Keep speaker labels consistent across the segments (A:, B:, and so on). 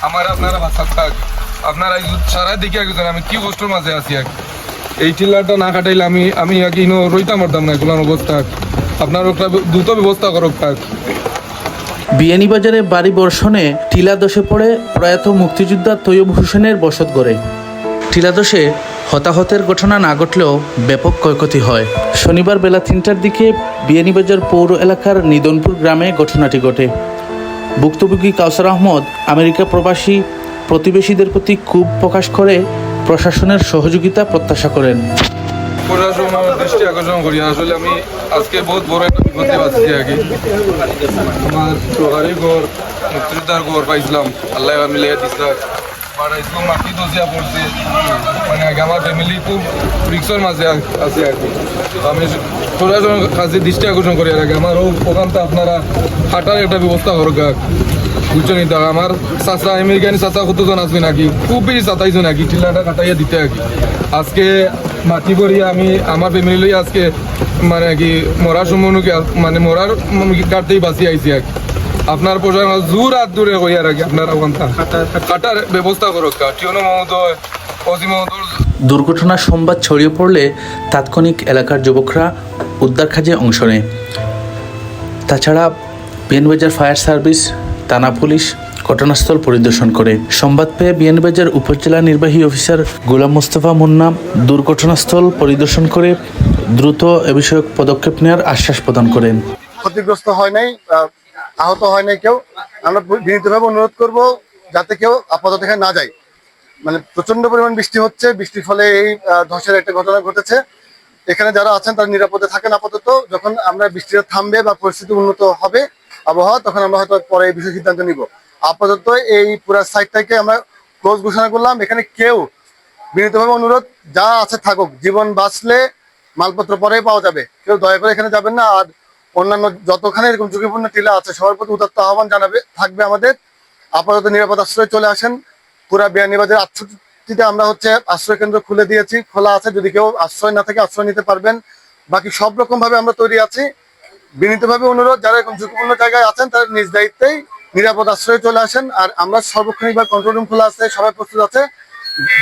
A: আমার আপনারা বাঁচা থাক, আপনারা সারা দিকে একজন আমি কি কষ্টের মাঝে আছি। এই টিলারটা না কাটাইলে আমি রইতাম পারতাম না এগুলো অবস্থা। আপনার একটা দ্রুত ব্যবস্থা করক থাক।
B: বিয়ানীবাজারে বাড়ি বর্ষণে টিলা ধসে পড়ে প্রয়াত মুক্তিযোদ্ধা তৈয়ব হোসেনের বসতঘরে। টিলা ধসে হতাহতের ঘটনা না ঘটলেও ব্যাপক ক্ষয়ক্ষতি হয়। শনিবার বেলা ৩টার দিকে বিয়ানীবাজার পৌর এলাকার নিদনপুর গ্রামে ঘটনাটি ঘটে। ভুক্তভোগী কাউসার আহমদ আমেরিকা প্রবাসী প্রতিবেশীদের প্রতি ক্ষোভ প্রকাশ করে প্রশাসনের সহযোগিতা প্রত্যাশা করেন।
A: প্রশাসনের দৃষ্টি আকর্ষণ করি, আসলে আমি আজকে বহুত বড় একটা বিপদে আছি। আমার সরকারি ঘর, মুক্তিযোদ্ধার ঘর পাইছিলাম, আল্লাহ মিলিয়ে দিছিলাম। মাটি দশিয়া পড়ছে, মানে আমার ফ্যামিলি খুব রিক্সের মাঝে আছে আমি প্রশাসনের কাছে দৃষ্টি আকর্ষণ করি। আমার ওখানটা আপনারা হাঁটার একটা ব্যবস্থা করুক, বুঝছেন? আমার চাষা আমেরিকানি চাষা কতজন আসবে নাকি, খুব বেশি চাতাইছো নাকি, টিলাটা কাটাইয়া দিতে আজকে মাটি করি আমি আমার ফ্যামিলি লই আজকে মানে কি মরার সম্বন্ধে মানে মরার কাটতেই বাঁচি আইসি আপনার প্রশাসন জোর হাত দূরে কইয়া রাখি আপনার ওখানটা কাটার ব্যবস্থা করুক। টিউনো মহোদয়, ওসি মহোদয়।
B: দুর্ঘটনার সংবাদ ছড়িয়ে পড়লে তাৎক্ষণিক এলাকার যুবকরা উদ্ধার কাজে অংশ নেয়। তাছাড়া বিয়ানীবাজার ফায়ার সার্ভিস, থানা পুলিশ ঘটনাস্থল পরিদর্শন করে। সংবাদ পেয়ে বিয়ানীবাজার উপজেলা নির্বাহী অফিসার গোলাম মোস্তফা মুন্না দুর্ঘটনাস্থল পরিদর্শন করে দ্রুত এ বিষয়ক পদক্ষেপ নেওয়ার আশ্বাস প্রদান করেন।
C: ক্ষতিগ্রস্ত হয় নাই, আহত হয় নাই কেউ। আমরা বিনীতভাবে অনুরোধ করব যাতে কেউ আপাতত এখানে না যায়। মানে প্রচন্ড পরিমাণ বৃষ্টি হচ্ছে, বৃষ্টির ফলে এই ধসের একটা ঘটনা ঘটেছে। এখানে যারা আছেন তারা নিরাপদে থাকেন আপাতত। যখন আমরা বৃষ্টিটা থামবে বা পরিস্থিতি উন্নত হবে আবহাওয়া, তখন আমরা হয়তো পরে এই বিষয়ে সিদ্ধান্ত নিব। আপাতত এই পুরো সাইটটাকে আমরা ক্লোজ ঘোষণা করলাম। এখানে কেউ বিনীতভাবে অনুরোধ যা আছে থাকুক, জীবন বাঁচলে মালপত্র পরে পাওয়া যাবে, কেউ দয়া করে এখানে যাবেন না। আর অন্যান্য যতখানে এরকম ঝুঁকিপূর্ণ টিলা আছে সবার প্রতি উদাত্ত আহ্বান থাকবে আমাদের। আপাতত নিরাপদ আশ্রয়ে চলে আসেন। পুরা বিয়ানীবাজার 68টিতে আমরা আশ্রয় কেন্দ্র খুলে দিয়েছি, খোলা আছে। যদি কেউ আশ্রয় না থাকে আশ্রয় নিতে পারবেন। বাকি সব রকম ভাবে আমরা তৈরি আছি। বিনীতভাবে অনুরোধ যারা এরকম ঝুঁকিপূর্ণ জায়গায় আছেন তারা নিজ দায়িত্বেই নিরাপদ আশ্রয়ে চলে আসেন। আর আমরা সর্বক্ষণিকভাবে কন্ট্রোল রুম খোলা আছে, সবাই প্রস্তুত আছে।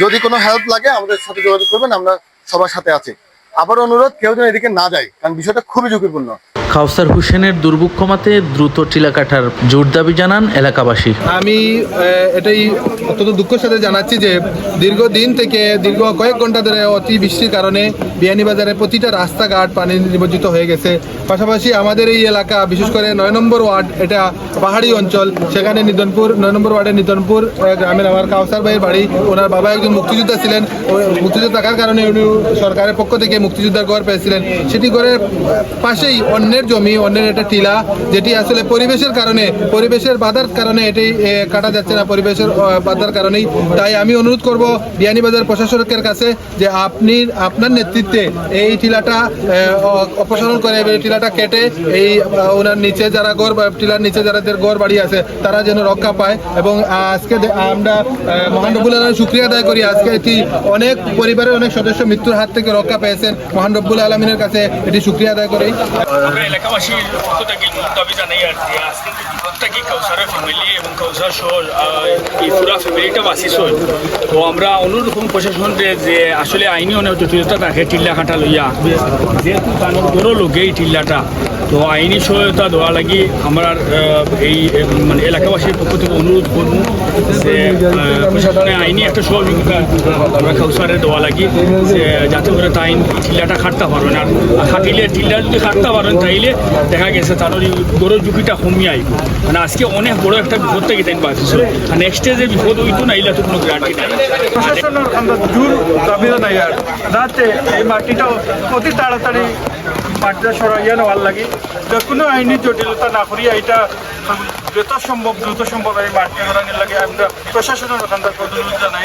C: যদি কোনো হেল্প লাগে আমাদের সাথে যোগাযোগ করবেন, আমরা সবার সাথে আছি। আবার অনুরোধ কেউ যেন এদিকে না যায়, কারণ বিষয়টা খুবই ঝুঁকিপূর্ণ।
B: কাউসার হোসেনের দুর্ভোগ কমাতে দ্রুত টিলা কাটার জোর দাবি জানান এলাকাবাসী।
A: আমি এটাই অত্যন্ত দুঃখের সাথে জানাচ্ছি যে দীর্ঘদিন থেকে দীর্ঘ কয়েক ঘন্টা ধরে অতি বৃষ্টির কারণে বিয়ানীবাজারের প্রতিটা রাস্তাঘাট পানি নিমজ্জিত হয়ে গেছে। পাশাপাশি আমাদের এই এলাকা, বিশেষ করে ৯ নম্বর ওয়ার্ড, এটা পাহাড়ি অঞ্চল। সেখানে ৯ নম্বর ওয়ার্ডের নিদনপুর গ্রামের আমার কাউসার ভাইয়ের বাড়ি। ওনার বাবা একজন মুক্তিযোদ্ধা ছিলেন। মুক্তিযোদ্ধা থাকার কারণে উনি সরকারের পক্ষ থেকে মুক্তিযোদ্ধার ঘর পেয়েছিলেন। সেটি ঘরের পাশেই অন্যের জমি, অন্যের একটা টিলা, যেটি আসলে পরিবেশের কারণে, পরিবেশের বাধার কারণে এটি কাটা যাচ্ছে না, পরিবেশের বাধার কারণেই। তাই আমি অনুরোধ করব বিয়ানীবাজার প্রশাসকের কাছে যে আপনার নেতৃত্বে এই টিলাটা অপসারণ করে, টিলাটা কেটে এই ওনার নিচে যারা টিলার নিচে যাদের ঘর বাড়ি আছে তারা যেন রক্ষা পায়। এবং আজকে আমরা মহান রব্বুল আলামিনের শুকরিয়া আদায় করি। আজকে এটি অনেক পরিবারের অনেক সদস্য মৃত্যুর হাত থেকে রক্ষা পেয়েছেন। মহান রব্বুল আলামিনের কাছে এটি শুকরিয়া আদায় করি।
D: এলাকাবাসীর পক্ষ থেকে দাবি জানাই আর কি, আজকে যে বিপদটা কি কাউসারের ফ্যামিলি এবং কাউসার সহ এই পুরা ফ্যামিলিটা বাঁচিস। তো আমরা অনুরোধ করুন প্রশাসনের যে আসলে আইনি অনেক জটিলতা থাকে টিল্লা কাটা লইয়া, যেহেতু কানুন বড় লোকে এই টিল্লাটা, তো আইনি সহায়তা দেওয়া লাগি আমরা এই মানে এলাকাবাসীর পক্ষ থেকে অনুরোধ করবো যে প্রশাসনের আইনি একটা সহযোগিতা আমরা কাউসারে দেওয়া লাগি, যে যাতে করে তাই টিল্লাটা খাটতে পারবেন। আর খাটিলে টিল্লা যদি খাটতে পারেন তাইলে দেখা গেছে তাদের বড় ঝুঁকিটা কমিয়ে আইব। মানে আজকে অনেক বড় একটা বিপদ থেকে তাই বাঁচিছিল। আর নেক্সটে যে বিপদ হইতো না এগুলো তো কোনো গ্যারান্টি নাই।
E: প্রশাসনের জোর দাবি নাই আর যাতে এই মাটিটা অতি তাড়াতাড়ি মাটিটা সরাইয়া নেওয়ার লাগে, যে কোনো আইনি জটিলতা না করিয়া এটা যত সম্ভব দ্রুত সম্ভব এই মাটি সরানোর লাগে আমরা প্রশাসনের ওখানকার অনুরোধ জানাই।